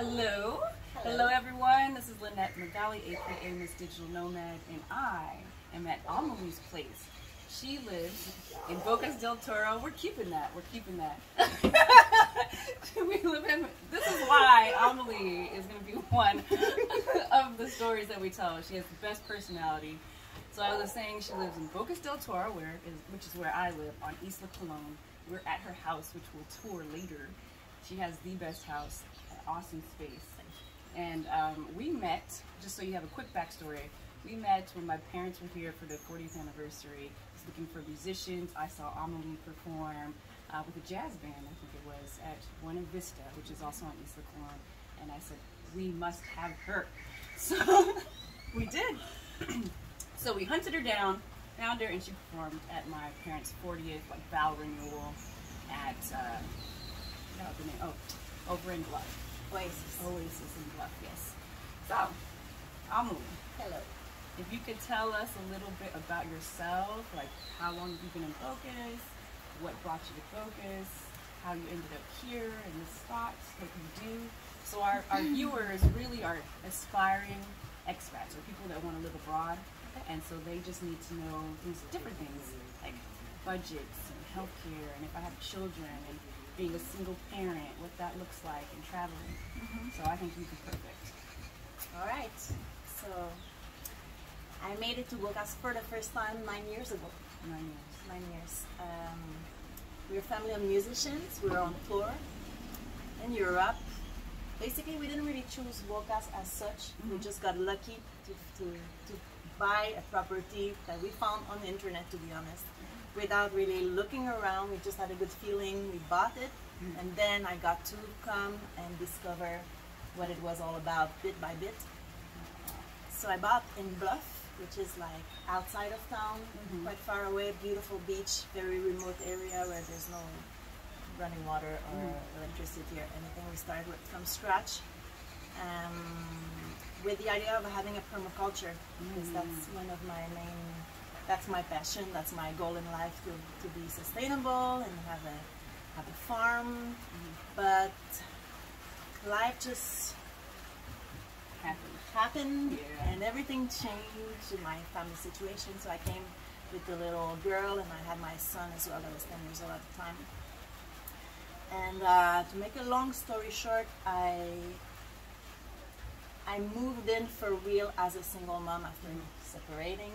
Hello. Hello everyone, this is Lynette Magali, aka Miss Digital Nomad, and I am at Amelie's place. She lives in Bocas del Toro. We're keeping that. We live in, this is why Amelie is going to be one of the stories that we tell. She has the best personality. So I was saying she lives in Bocas del Toro, which is where I live, on Isla Colón. We're at her house, which we'll tour later. She has the best house, an awesome space. And we met, just so you have a quick backstory, we met when my parents were here for their 40th anniversary. I was looking for musicians. I saw Amelie perform with a jazz band, I think it was, at Buena Vista, which is also on Isla Colón. And I said, we must have her. So we did. So we hunted her down, found her, and she performed at my parents' 40th vow renewal at, over in Bluff. Oasis in Bluff, yes. So, Amelie. Hello. If you could tell us a little bit about yourself, like how long have you been in Bocas, what brought you to Bocas, how you ended up here in this spot, what you do. So our viewers really are aspiring expats, or people that want to live abroad, and so they just need to know these different things, like budgets and healthcare, and if I have children, and being a single parent, what that looks like, and traveling. So I think you'd be perfect. All right. So I made it to Bocas for the first time 9 years ago. 9 years. 9 years. We're a family of musicians. We were on tour in Europe. Basically, we didn't really choose Bocas as such. We just got lucky to buy a property that we found on the internet, to be honest. Without really looking around, we just had a good feeling. We bought it, and then I got to come and discover what it was all about bit by bit. So I bought in Bluff, which is like outside of town, quite far away, beautiful beach, very remote area where there's no running water or electricity or anything. We started from scratch with the idea of having a permaculture, because that's one of my main, that's my passion, that's my goal in life, to be sustainable and have a farm. But life just happened, and everything changed in my family situation. So I came with the little girl, and I had my son as well, that was 10 years old at the time. And to make a long story short, I moved in for real as a single mom after separating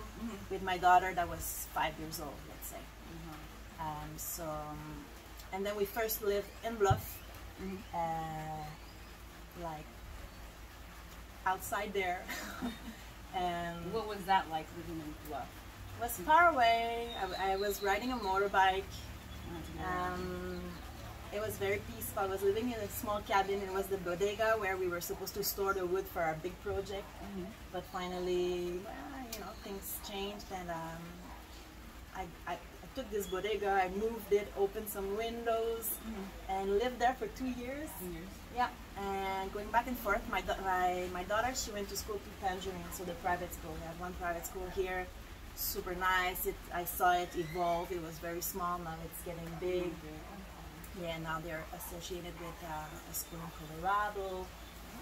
with my daughter that was 5 years old, let's say. And then we first lived in Bluff, like outside there. And what was that like living in Bluff? It was far away. I was riding a motorbike. It was very peaceful. I was living in a small cabin. It was the bodega where we were supposed to store the wood for our big project. But finally, things changed, and I took this bodega, I moved it, opened some windows, and lived there for 2 years. 2 years. Yeah, and going back and forth. My daughter, she went to school to Tangerine, so the private school. We had one private school here, super nice. I saw it evolve. It was very small. Now it's getting big. Yeah, now they're associated with a school in Colorado.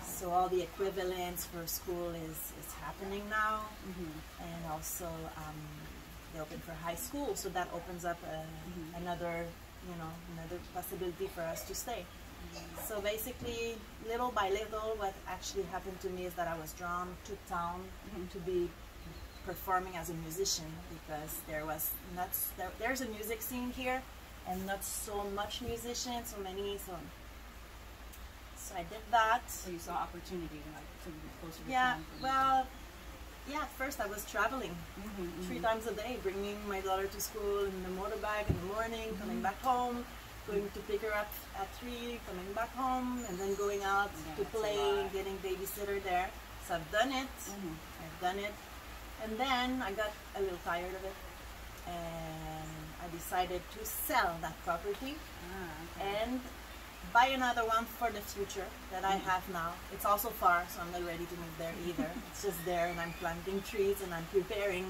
So all the equivalents for school is happening now. And also they open for high school, so that opens up another possibility for us to stay. So basically, little by little, what actually happened to me is that I was drawn to town to be performing as a musician, because there's a music scene here, and not so much musicians, so I did that. So you saw opportunity, like, to be closer to town? Well, at first I was traveling 3 times a day, bringing my daughter to school in the motorbike in the morning, coming back home, going to pick her up at 3, coming back home, and then going out to play, getting babysitter there. So I've done it. And then I got a little tired of it, and I decided to sell that property and buy another one for the future that I have now. It's also far, so I'm not ready to move there either. It's just there, and I'm planting trees, and I'm preparing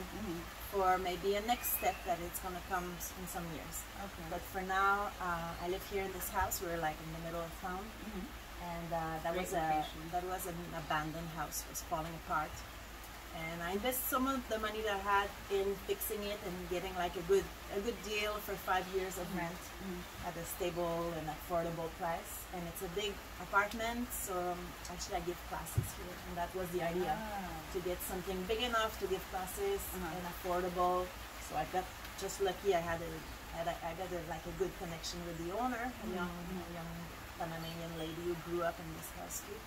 for maybe a next step that it's going to come in some years. But for now, I live here in this house. We're like in the middle of town, and Great location. that was an abandoned house, was falling apart. And I invested some of the money that I had in fixing it and getting like a good deal for 5 years of rent at a stable and affordable price. And it's a big apartment, so actually I give classes here, and that was the idea, to get something big enough to give classes and affordable. So I got just lucky. I got like a good connection with the owner, a young Panamanian lady who grew up in this house too.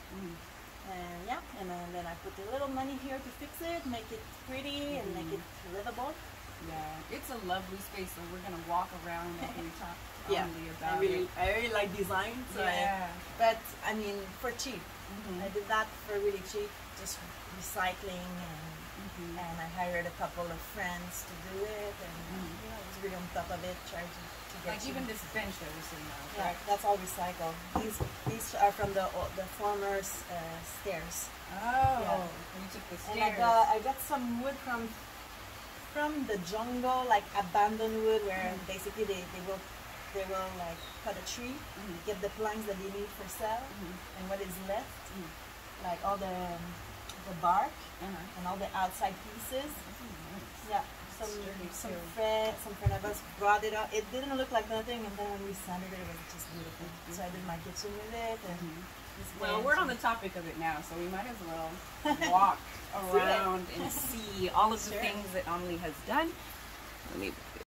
And yeah, and then I put a little money here to fix it, make it pretty, and make it livable. Yeah, it's a lovely space, so we're gonna walk around and we talk about I really like design. So but I mean, for cheap, I did that for really cheap, just recycling, and I hired a couple of friends to do it, and you know, I was really on top of it, trying to get like even this bench that we're sitting on. Yeah, that's all recycled. These are from the former stairs. Oh, yeah. You took the And stairs. I got some wood from the jungle, like abandoned wood, where basically they will like cut a tree, get the planks that they need for sale, and what is left, like all the bark and all the outside pieces. Yeah. Some friend of us brought it up. It didn't look like nothing, and then when we sanded it, it was just beautiful. So I did my kitchen with it. And well, we're on the topic of it now, so we might as well walk around and see all of the things that Amelie has done. Let me